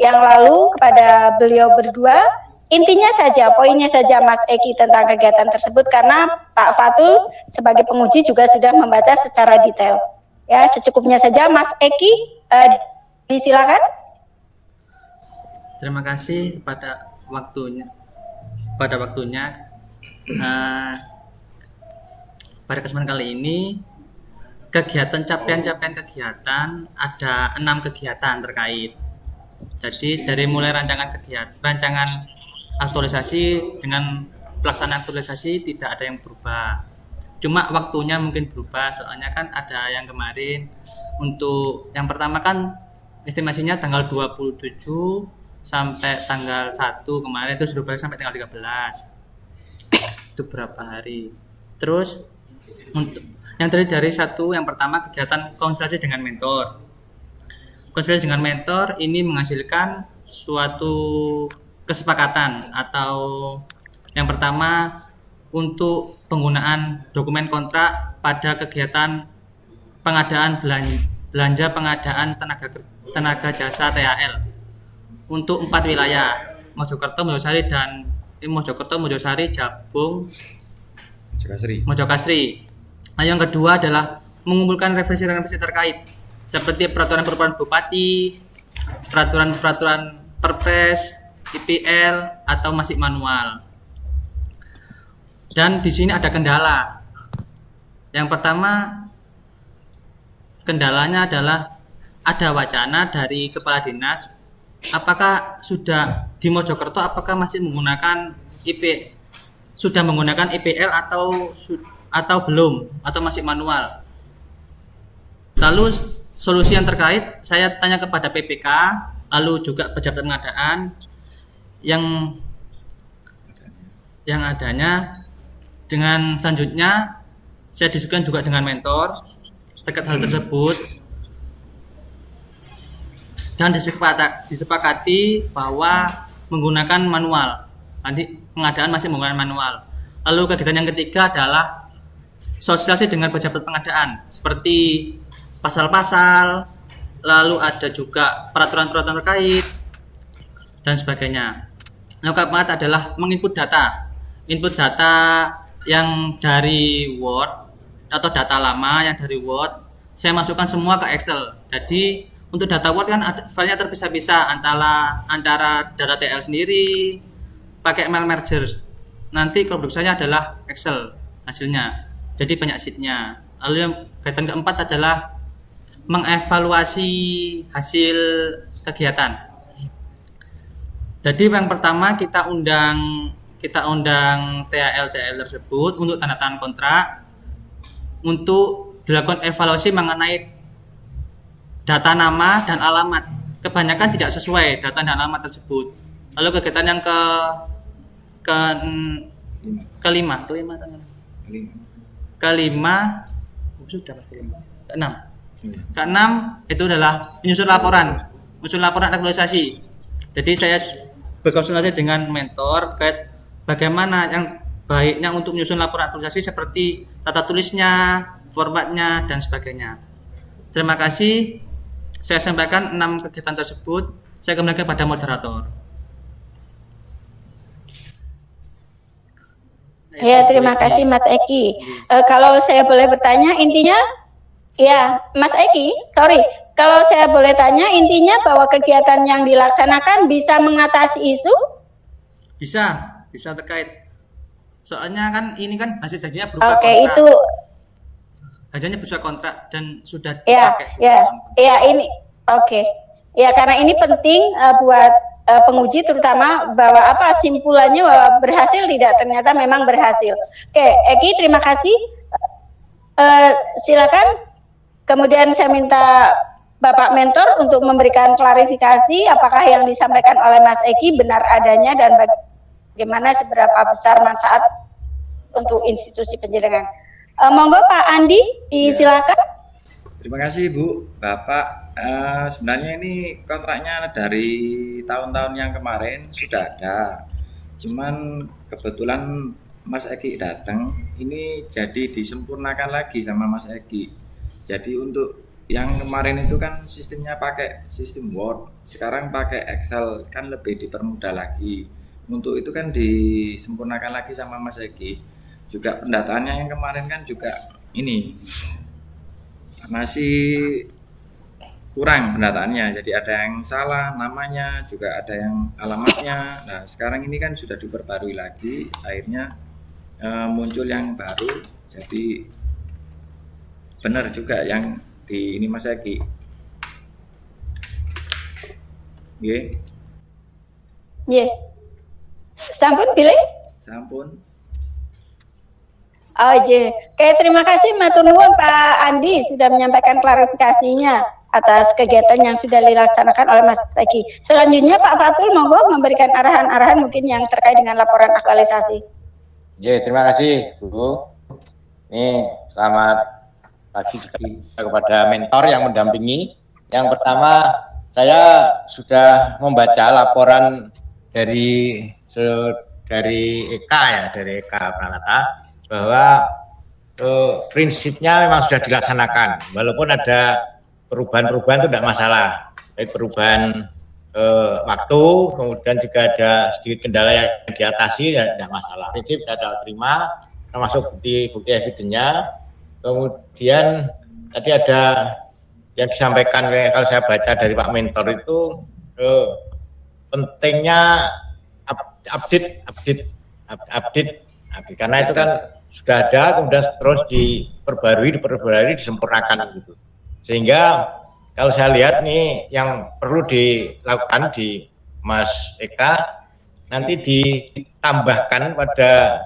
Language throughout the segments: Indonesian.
yang lalu kepada beliau berdua. Intinya saja, poinnya saja Mas Eki tentang kegiatan tersebut, karena Pak Fatul sebagai penguji juga sudah membaca secara detail. Ya, secukupnya saja Mas Eki, disilakan. Terima kasih pada waktunya. Pada kesempatan kali ini, capaian kegiatan ada 6 kegiatan terkait. Jadi dari mulai rancangan aktualisasi dengan pelaksanaan aktualisasi tidak ada yang berubah. Cuma waktunya mungkin berubah, soalnya kan ada yang kemarin untuk yang pertama kan estimasinya tanggal 27 sampai tanggal 1 kemarin, itu sudah balik sampai tanggal 13. Itu berapa hari. Terus untuk yang terdiri dari yang pertama kegiatan konsultasi dengan mentor. Konsultasi dengan mentor ini menghasilkan suatu kesepakatan, atau yang pertama untuk penggunaan dokumen kontrak pada kegiatan pengadaan belanja pengadaan tenaga jasa THL untuk 4 wilayah, Mojokerto, Mojosari, Jabung, Mojokasri. Nah, yang kedua adalah mengumpulkan revisi terkait seperti peraturan bupati, peraturan perpres, IPL, atau masih manual. Dan di sini ada kendala. Yang pertama, kendalanya adalah ada wacana dari kepala dinas, apakah sudah di Mojokerto apakah masih menggunakan IPL atau belum, atau masih manual. Lalu solusi yang terkait saya tanya kepada PPK, lalu juga pejabat pengadaan yang adanya. Dengan selanjutnya saya diskusikan juga dengan mentor terkait hal tersebut, dan disepakati bahwa menggunakan manual. Nanti pengadaan masih menggunakan manual. Lalu kegiatan yang ketiga adalah sosialisasi dengan pejabat pengadaan seperti pasal-pasal, lalu ada juga peraturan-peraturan terkait dan sebagainya. Yang keempat adalah menginput data. Input data yang dari Word atau data lama yang dari Word saya masukkan semua ke Excel. Jadi untuk data Word kan filenya terpisah-pisah antara data TL sendiri pakai mail merger. Nanti keputusannya adalah Excel hasilnya. Jadi banyak sheetnya. Lalu yang kegiatan keempat adalah mengevaluasi hasil kegiatan. Jadi yang pertama kita undang THL tersebut untuk tanda tangan kontrak untuk dilakukan evaluasi mengenai data nama dan alamat. Kebanyakan tidak sesuai data dan alamat tersebut. Lalu kegiatan yang kelima keenam itu adalah menyusun laporan aktualisasi. Jadi saya berkonsultasi dengan mentor terkait bagaimana yang baiknya untuk menyusun laporan aktualisasi seperti tata tulisnya, formatnya, dan sebagainya. Terima kasih. Saya sampaikan 6 kegiatan tersebut. Saya kembalikan pada moderator. Ya, terima kasih Mas Eki. Kalau saya boleh bertanya, intinya, ya Mas Eki, kalau saya boleh tanya, intinya bahwa kegiatan yang dilaksanakan bisa mengatasi isu? Bisa terkait. Soalnya kan ini kan hasil jadinya berupa kontrak. Oke, itu. Hasilnya berupa kontrak dan sudah dipakai. Ini. Oke. Ya, karena ini penting buat penguji terutama bahwa simpulannya bahwa berhasil tidak, ternyata memang berhasil. Oke, Eki, terima kasih. Silakan. Kemudian saya minta Bapak Mentor untuk memberikan klarifikasi apakah yang disampaikan oleh Mas Eki benar adanya dan bagaimana seberapa besar manfaat untuk institusi penjenengan. Monggo Pak Andi, silakan. Terima kasih Bu, Bapak. Sebenarnya ini kontraknya dari tahun-tahun yang kemarin sudah ada. Cuman kebetulan Mas Eki datang, ini jadi disempurnakan lagi sama Mas Eki. Jadi untuk yang kemarin itu kan sistemnya pakai sistem Word, sekarang pakai Excel kan lebih dipermudah lagi. Untuk itu kan disempurnakan lagi sama Mas Egi. Juga pendataannya yang kemarin kan juga ini masih kurang pendataannya, jadi ada yang salah namanya, juga ada yang alamatnya. Nah sekarang ini kan sudah diperbarui lagi, akhirnya muncul yang baru, jadi benar juga yang di ini Mas Egi. Nggih. Nggih. Sampun pilih? Sampun. Oh iya. Oke, terima kasih matur nuwun Pak Andi sudah menyampaikan klarifikasinya atas kegiatan yang sudah dilaksanakan oleh Mas Egi. Selanjutnya Pak Fatul monggo memberikan arahan-arahan mungkin yang terkait dengan laporan aktualisasi. Ya, terima kasih Bu. Ini selamat pagi juga kepada mentor yang mendampingi. Yang pertama, saya sudah membaca laporan dari EKA ya, dari EKA Pranata, bahwa prinsipnya memang sudah dilaksanakan, walaupun ada perubahan-perubahan itu tidak masalah, baik perubahan waktu, kemudian juga ada sedikit kendala yang diatasi, ya tidak masalah. Prinsip sudah terima, termasuk bukti evidennya. Kemudian tadi ada yang disampaikan kalau saya baca dari Pak Mentor itu pentingnya update karena itu kan sudah ada, kemudian terus diperbarui, disempurnakan gitu. Sehingga kalau saya lihat nih yang perlu dilakukan di Mas Eka, nanti ditambahkan pada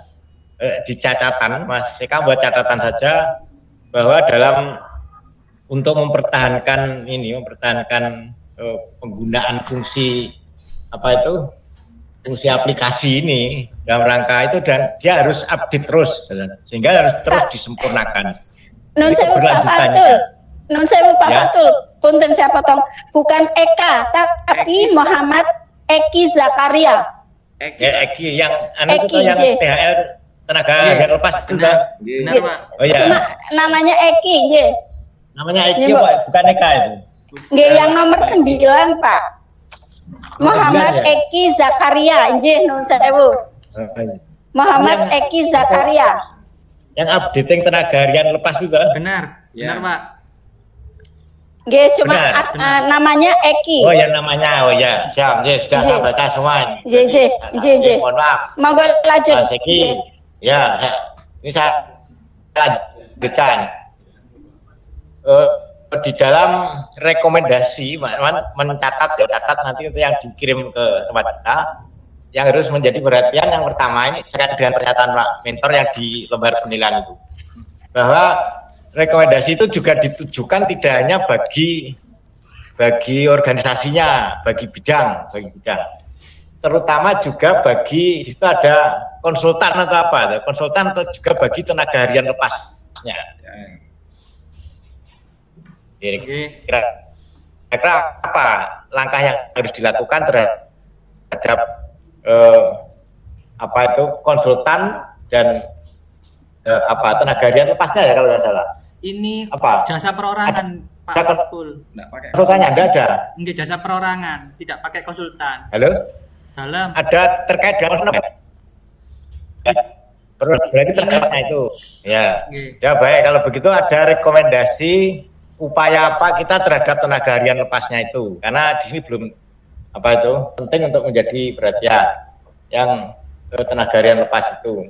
di catatan, Mas Eka buat catatan saja bahwa untuk mempertahankan penggunaan fungsi fungsi aplikasi ini dalam rangka itu, dan dia harus update terus, sehingga harus terus disempurnakan. Nun sewu Pak Fatul, punten saya potong, bukan Eka tapi Muhammad Eki Zakaria. Eki yang THL tenaga yang lepas itu kan? Benar Pak. Oh ya. Namanya Eki, nggih. Namanya Eki Pak, bukan Eka itu. Nggih, yang nomor 9 Pak. Muhammad Eki Zakaria, nggih nun sewu. Muhammad Eki Zakaria. Yang updating tenaga harian lepas itu kan? Benar Pak. Nggih, cuma namanya Eki. Oh ya, namanya. Oh ya, siap. Sudah saya baca semua. Nggih. Mohon maaf. Monggo lanjut. Mas Eki. Ya, ini saya lanjutkan. Di dalam rekomendasi mencatat nanti itu yang dikirim ke tempat kita, yang harus menjadi perhatian yang pertama ini terkait dengan pernyataan Pak Mentor yang di lembar penilaian itu, bahwa rekomendasi itu juga ditujukan tidak hanya bagi organisasinya, bagi bidang, terutama juga bagi itu ada konsultan atau juga bagi tenaga harian lepasnya. Kira-kira apa langkah yang harus dilakukan terhadap konsultan dan tenaga harian lepasnya ya kalau tidak salah. Ini apa? Jasa perorangan Pak Fatul. Konsultannya enggak ada. Enggak, jasa perorangan, tidak pakai konsultan. Halo? Dalam. Ada terkait dengan berarti terkaitnya itu. Ya. Ya baik, kalau begitu ada rekomendasi upaya apa kita terhadap tenaga harian lepasnya itu, karena di sini belum penting untuk menjadi perhatian yang tenaga harian lepas itu.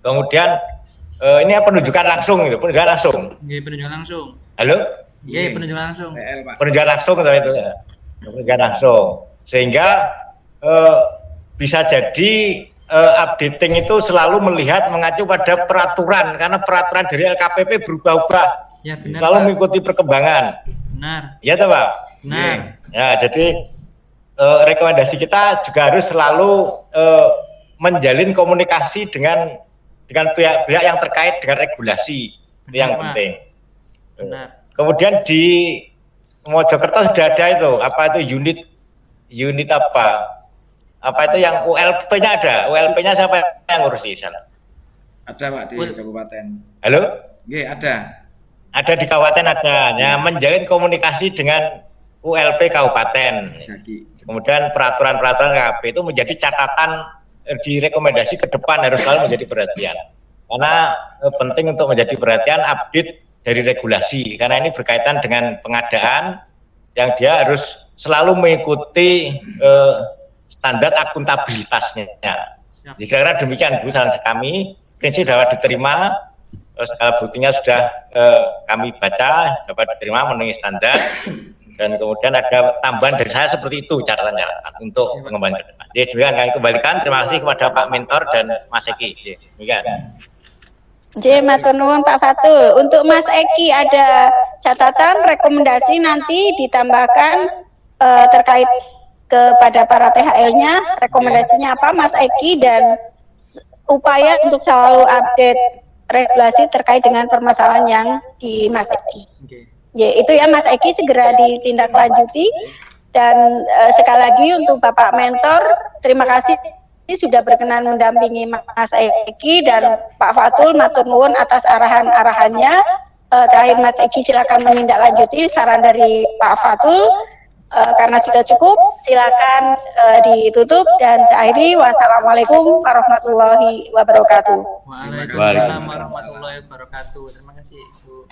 Kemudian ini penunjukan langsung. Iya, penunjukan langsung. Halo? Iya, penunjukan langsung. Penunjukan langsung itu ya. Penunjukan langsung. Sehingga bisa jadi updating itu selalu mengacu pada peraturan, karena peraturan dari LKPP berubah-ubah. Ya, benar, selalu Pak. mengikuti perkembangan. Benar. Iya toh Pak? Benar. Ya, jadi rekomendasi kita juga harus selalu menjalin komunikasi dengan pihak-pihak yang terkait dengan regulasi. Itu yang Pak. penting. Benar. Kemudian di Mojokerto sudah ada itu, unit apa itu yang ULP-nya ada. ULP-nya siapa yang ngurusi sana? Ada Pak di kabupaten. Halo? Nggih, ada. Ada di kabupaten ada, ya, menjalin komunikasi dengan ULP kabupaten. Kemudian peraturan-peraturan KP itu menjadi catatan direkomendasi ke depan harus selalu menjadi perhatian. Karena penting untuk menjadi perhatian update dari regulasi. Karena ini berkaitan dengan pengadaan yang dia harus selalu mengikuti standar akuntabilitasnya. Jadi kira-kira demikian Bu, saran kami. Prinsip dapat diterima, segala buktinya sudah kami baca, dapat diterima memenuhi standar. Dan kemudian ada tambahan dari saya seperti itu catatan-catatan untuk pengembangan ke depan. Jadi demikian kami kembalikan. Terima kasih kepada Pak Mentor dan Mas Eki. Demikian. Matur nuwun Pak Fatul. Untuk Mas Eki ada catatan rekomendasi nanti ditambahkan terkait kepada para THL-nya, rekomendasinya apa Mas Eki, dan upaya untuk selalu update regulasi terkait dengan permasalahan yang di Mas Eki. Ya, itu ya Mas Eki segera ditindaklanjuti. Dan sekali lagi untuk Bapak Mentor, terima kasih sudah berkenan mendampingi Mas Eki, dan Pak Fatul matur nuwun atas arahan-arahannya. Terakhir Mas Eki silakan menindaklanjuti saran dari Pak Fatul. Karena sudah cukup, silakan ditutup dan saya akhiri. Wassalamualaikum warahmatullahi wabarakatuh. Waalaikumsalam warahmatullahi wabarakatuh. Terima kasih Bu.